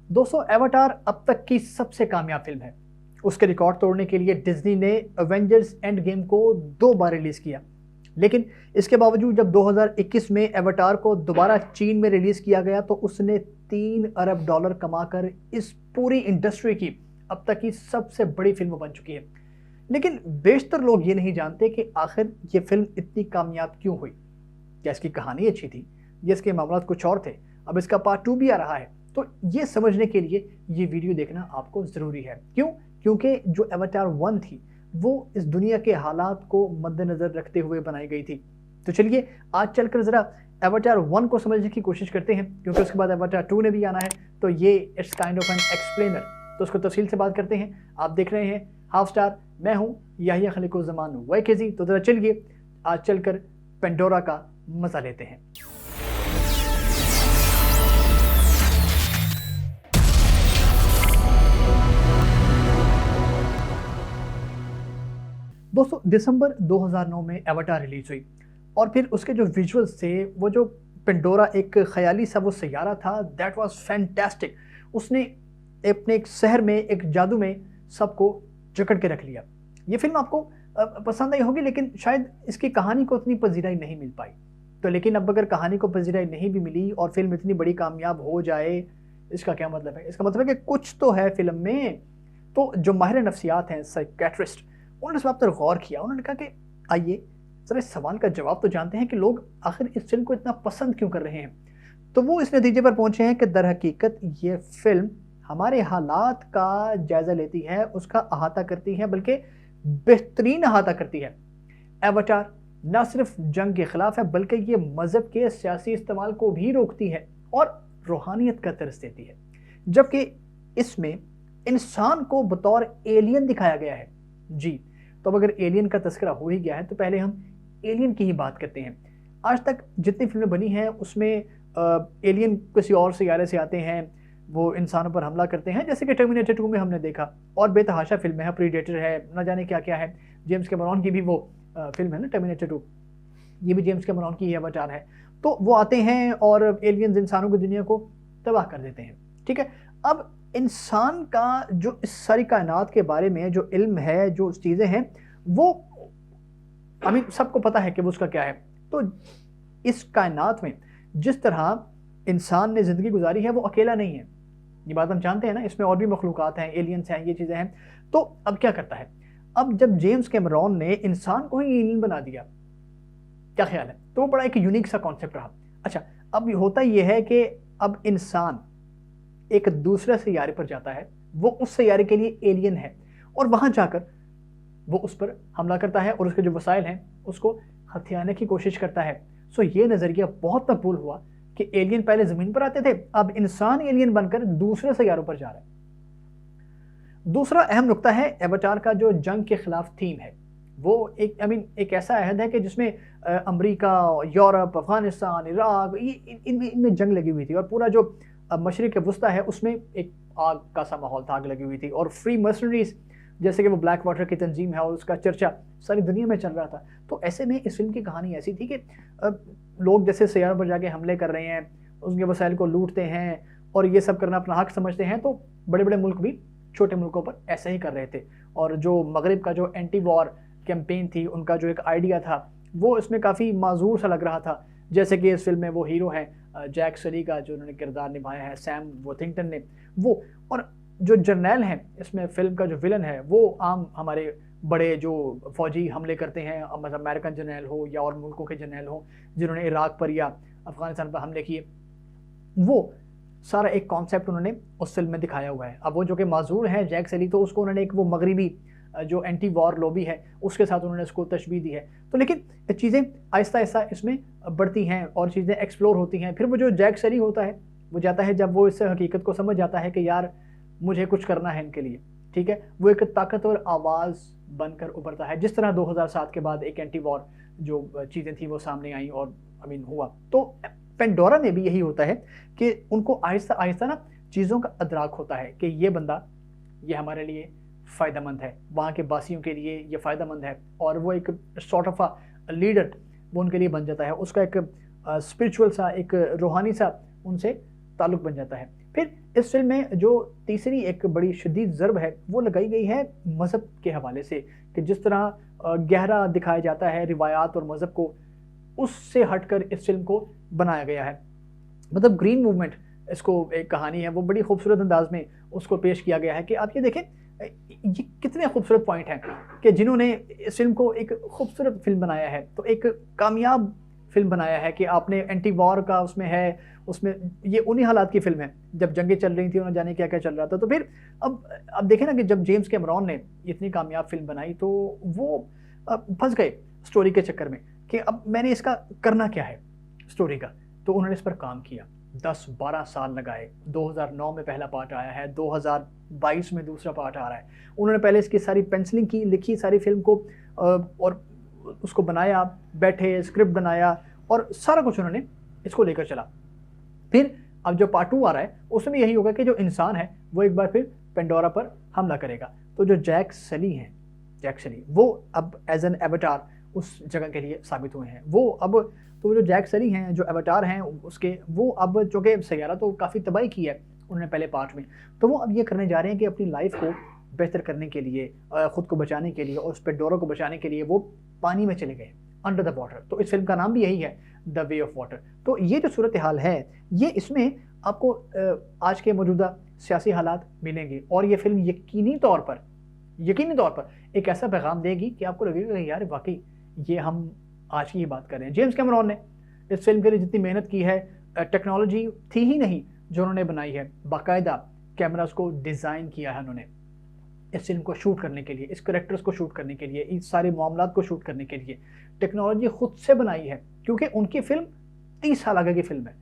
दोस्तों, एवाटार अब तक की सबसे कामयाब फिल्म है। उसके रिकॉर्ड तोड़ने के लिए डिज्नी ने एवेंजर्स एंड गेम को 2 बार रिलीज किया, लेकिन इसके बावजूद जब 2021 में एवाटार को दोबारा चीन में रिलीज किया गया तो उसने $3 अरब कमाकर इस पूरी इंडस्ट्री की अब तक की सबसे बड़ी फिल्म बन चुकी है। लेकिन बेशतर लोग ये नहीं जानते कि आखिर ये फिल्म इतनी कामयाब क्यों हुई। क्या इसकी कहानी अच्छी थी या इसके मामला कुछ और थे? अब इसका पार्ट 2 भी आ रहा है, तो ये समझने के लिए ये वीडियो देखना आपको ज़रूरी है। क्यों? क्योंकि जो एवाटार 1 थी वो इस दुनिया के हालात को मद्देनज़र रखते हुए बनाई गई थी। तो चलिए आज चलकर ज़रा एवाटार 1 को समझने की कोशिश करते हैं, क्योंकि उसके बाद एवाटार 2 ने भी आना है, तो ये it's kind of an explainer. तो उसको तफसील से बात करते हैं। आप देख रहे हैं हाफ स्टार, मैं हूँ याहिया खलीकुज़्ज़मान वाईकेजी। तो ज़रा चलिए आज चलकर पेंडोरा का मज़ा लेते हैं। दोस्तों, दिसंबर 2009 में एवाटार रिलीज हुई और फिर उसके जो विजुअल्स थे, वो जो पेंडोरा एक ख्याली सा वो सैयारा था, दैट वाज फैंटास्टिक। उसने अपने एक शहर में एक जादू में सबको जकड़ के रख लिया। ये फिल्म आपको पसंद आई होगी, लेकिन शायद इसकी कहानी को उतनी पजीराई नहीं मिल पाई। तो लेकिन अब अगर कहानी को पजीराई नहीं भी मिली और फिल्म इतनी बड़ी कामयाब हो जाए, इसका क्या मतलब है? इसका मतलब है कि कुछ तो है फिल्म में। तो जो माहिर नफ्सियात हैं, साइकेट्रिस्ट, उन्होंने इस बात पर गौर किया। उन्होंने कहा कि आइए जरा इस सवाल का जवाब तो जानते हैं कि लोग आखिर इस फिल्म को इतना पसंद क्यों कर रहे हैं। तो वो इस नतीजे पर पहुंचे हैं कि दर हकीकत ये फिल्म हमारे हालात का जायजा लेती है, उसका अहाता करती है, बल्कि बेहतरीन अहाता करती है। एवाटार न सिर्फ जंग के खिलाफ है, बल्कि ये मजहब के सियासी इस्तेमाल को भी रोकती है और रूहानियत का दर्स देती है। जबकि इसमें इंसान को बतौर एलियन दिखाया गया है। जी, तो अब अगर एलियन का तस्करा हो ही गया है तो पहले हम एलियन की ही बात करते हैं। आज तक जितनी फिल्में बनी हैं उसमें एलियन किसी और सियारे से आते हैं, वो इंसानों पर हमला करते हैं, जैसे कि टर्मिनेटर 2 में हमने देखा, और बेतहाशा फिल्में हैं, प्रीडेटर है, न जाने क्या क्या है। जेम्स कैमरॉन की भी वो फिल्म है ना टर्मिनेटर 2, ये भी जेम्स कैमरॉन की ही अवतार है। तो वो आते हैं और एलियंस इंसानों की दुनिया को तबाह कर देते हैं। ठीक है, अब इंसान का जो इस सारी कायनात के बारे में जो इल्म है, जो चीज़ें हैं, वो अभी सबको पता है कि वो उसका क्या है। तो इस कायनात में जिस तरह इंसान ने ज़िंदगी गुजारी है वो अकेला नहीं है, ये बात हम जानते हैं ना। इसमें और भी मखलूक़ात हैं, एलियंस हैं, ये चीज़ें हैं। तो अब क्या करता है, अब जब जेम्स कैमरॉन ने इंसान को ही एलियन बना दिया, क्या ख्याल है? तो वो बड़ा एक यूनिक सा कॉन्सेप्ट रहा। अच्छा, अब होता ये है कि अब इंसान एक दूसरे सैयारे पर जाता है, वो उस सैयारे के लिए एलियन है, और वहां जाकर वो उस पर हमला करता है और उसके जो वसाइल हैं उसको हथियाने की कोशिश करता है। सो ये नज़रिया बहुत मकबूल हुआ कि एलियन पहले ज़मीन पर आते थे, अब इंसान एलियन बनकर दूसरे सैयारों पर जा रहा है। दूसरा अहम नुकता है एवाटार का जो जंग के खिलाफ थीम है, वो एक ऐसा अहद है कि जिसमें अमेरिका, यूरोप, अफगानिस्तान, इराक, इनमें जंग लगी हुई थी, और पूरा जो मशरिक वस्ता है उसमें एक आग का सा माहौल था, आग लगी हुई थी, और फ्री मर्सनरीज जैसे कि वो ब्लैक वाटर की तंजीम है और उसका चर्चा सारी दुनिया में चल रहा था। तो ऐसे में इस फिल्म की कहानी ऐसी थी कि लोग जैसे सैयारों पर जाके हमले कर रहे हैं, उसके वसाइल को लूटते हैं और ये सब करना अपना हक समझते हैं, तो बड़े बड़े मुल्क भी छोटे मुल्कों पर ऐसे ही कर रहे थे। और जो मगरिब का जो एंटी वॉर कैंपेन थी, उनका जो एक आइडिया था, वो इसमें काफ़ी माजूर सा लग रहा था। जैसे कि इस फिल्म में वो हीरो हैं जैक सली का जो उन्होंने किरदार निभाया है, सैम वॉशिंगटन ने, वो, और जो जर्नैल हैं इसमें फिल्म का जो विलन है वो आम हमारे बड़े जो फौजी हमले करते हैं, मतलब अमेरिकन जर्नैल हो या और मुल्कों के जर्नैल हो जिन्होंने इराक पर या अफगानिस्तान पर हमले किए, वो सारा एक कॉन्सेप्ट उन्होंने उस फिल्म में दिखाया हुआ है। अब वो जो कि माजूर है जैक सली, तो उसको उन्होंने एक वो मगरिबी जो एंटी वॉर लॉबी है उसके साथ उन्होंने उसको तशबीह दी है। तो लेकिन चीज़ें आहिस्ता आहिस्ता इसमें बढ़ती हैं और चीज़ें एक्सप्लोर होती हैं। फिर वो जो जैक सली होता है वो जाता है, जब वो इस हकीकत को समझ जाता है कि यार मुझे कुछ करना है इनके लिए, ठीक है, वो एक ताकतवर आवाज़ बनकर उभरता है, जिस तरह 2007 के बाद एक एंटी वॉर जो चीज़ें थी वो सामने आई और हुआ। तो पेंडोरा में भी यही होता है कि उनको आहिस्ता आहिस्ता ना चीज़ों का अदराक होता है कि ये बंदा ये हमारे लिए फ़ायदेमंद है, वहाँ के बासियों के लिए ये फ़ायदेमंद है, और वो एक सॉर्ट ऑफ अ लीडर वो उनके लिए बन जाता है। उसका एक स्पिरिचुअल सा, एक रूहानी सा उनसे ताल्लुक़ बन जाता है। फिर इस फ़िल्म में जो तीसरी एक बड़ी शदीद ज़र्ब है, वो लगाई गई है मज़हब के हवाले से, कि जिस तरह गहरा दिखाया जाता है रिवायात और मज़हब को, उससे हटकर इस फ़िल्म को बनाया गया है। मतलब ग्रीन मूवमेंट इसको एक कहानी है, वो बड़ी खूबसूरत अंदाज़ में उसको पेश किया गया है कि आप ये देखें ये कितने खूबसूरत पॉइंट हैं कि जिन्होंने इस फ़िल्म को एक खूबसूरत फ़िल्म बनाया है, तो एक कामयाब फ़िल्म बनाया है कि आपने एंटी वॉर का उसमें है, उसमें ये उन्हीं हालात की फ़िल्म है, जब जंगें चल रही थी और न जाने क्या-क्या चल रहा था। तो फिर अब देखें ना कि जब जेम्स कैमरॉन ने इतनी कामयाब फ़िल्म बनाई, तो वो फँस गए स्टोरी के चक्कर में कि अब मैंने इसका करना क्या है स्टोरी का। तो उन्होंने इस पर काम किया, 10-12 साल लगाए, 2009 में पहला पार्ट आया है, 2022 में दूसरा पार्ट आ रहा है। उन्होंने पहले इसकी सारी पेंसिलिंग की, लिखी सारी फ़िल्म को और उसको बनाया, बैठे, स्क्रिप्ट बनाया और सारा कुछ उन्होंने इसको लेकर चला। फिर अब जो पार्ट 2 आ रहा है, उसमें भी यही होगा कि जो इंसान है, वो एक बार फिर पेंडोरा पर हमला करेगा। तो जो जैक सली, वो अब एज़ एन एवाटार उस जगह के लिए साबित हुए हैं। वो अब तो जो जैक सली हैं, जो एवाटार हैं उसके, वो अब चूँकि सैयारा तो काफ़ी तबाही की है उन्होंने पहले पार्ट में, तो वो अब ये करने जा रहे हैं कि अपनी लाइफ़ को बेहतर करने के लिए, खुद को बचाने के लिए और उस पेंडोरा को बचाने के लिए वो पानी में चले गए, अंडर द वाटर। तो इस फ़िल्म का नाम भी यही है, द वे ऑफ वाटर। तो ये जो सूरत हाल है, ये इसमें आपको आज के मौजूदा सियासी हालात मिलेंगे और ये फ़िल्म यकीनी तौर पर एक ऐसा पैगाम देगी कि आपको लगेगा कि यार वाक़ई ये हम आज की ही बात कर रहे हैं। जेम्स कैमरॉन ने इस फ़िल्म के लिए जितनी मेहनत की है, टेक्नोलॉजी थी ही नहीं जो उन्होंने बनाई है, बाकायदा कैमराज़ को डिज़ाइन किया है उन्होंने इस फ़िल्म को शूट करने के लिए, इस कैरेक्टर्स को शूट करने के लिए, इस सारे मामलात को शूट करने के लिए टेक्नोलॉजी खुद से बनाई है, क्योंकि उनकी फ़िल्म 30 साल आगे की फ़िल्म है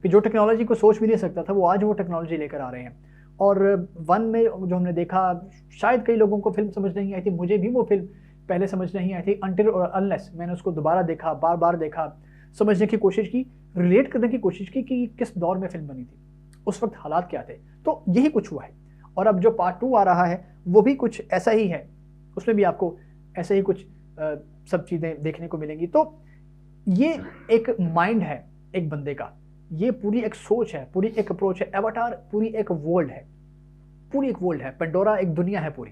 कि जो टेक्नोलॉजी को सोच भी नहीं सकता था, वो आज वो टेक्नोलॉजी लेकर आ रहे हैं। और 1 में जो हमने देखा, शायद कई लोगों को फ़िल्म समझ नहीं आई थी, मुझे भी वो फ़िल्म पहले समझ नहीं आई थी, अनटिल और अनलेस मैंने उसको दोबारा देखा, बार-बार देखा, समझने की कोशिश की, रिलेट करने की कोशिश की कि किस दौर में फ़िल्म बनी थी, उस वक़्त हालात क्या थे। तो यही कुछ हुआ है और अब जो पार्ट 2 आ रहा है, वो भी कुछ ऐसा ही है, उसमें भी आपको ऐसे ही कुछ सब चीज़ें देखने को मिलेंगी। तो ये एक माइंड है एक बंदे का, ये पूरी एक सोच है, पूरी एक अप्रोच है। एवाटार पूरी एक वर्ल्ड है, पेंडोरा एक दुनिया है पूरी।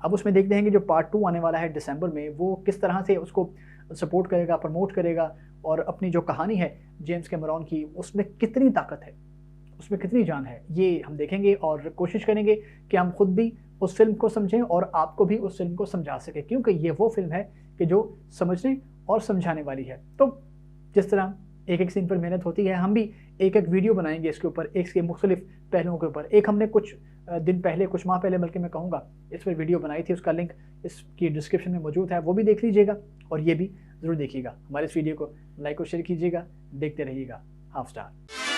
अब उसमें देखते हैं कि जो पार्ट 2 आने वाला है दिसंबर में, वो किस तरह से उसको सपोर्ट करेगा, प्रमोट करेगा और अपनी जो कहानी है जेम्स कैमरॉन की, उसमें कितनी ताकत है, उसमें कितनी जान है, ये हम देखेंगे और कोशिश करेंगे कि हम खुद भी उस फ़िल्म को समझें और आपको भी उस फ़िल्म को समझा सकें, क्योंकि ये वो फ़िल्म है कि जो समझने और समझाने वाली है। तो जिस तरह एक-एक सीन पर मेहनत होती है, हम भी एक-एक वीडियो बनाएँगे इसके ऊपर, इसके मुख्तलिफ पहलुओं के ऊपर। एक हमने कुछ दिन पहले, कुछ माह पहले बल्कि मैं कहूँगा, इस पर वीडियो बनाई थी, उसका लिंक इसकी डिस्क्रिप्शन में मौजूद है, वो भी देख लीजिएगा और ये भी ज़रूर देखिएगा। हमारे इस वीडियो को लाइक और शेयर कीजिएगा, देखते रहिएगा। Half star.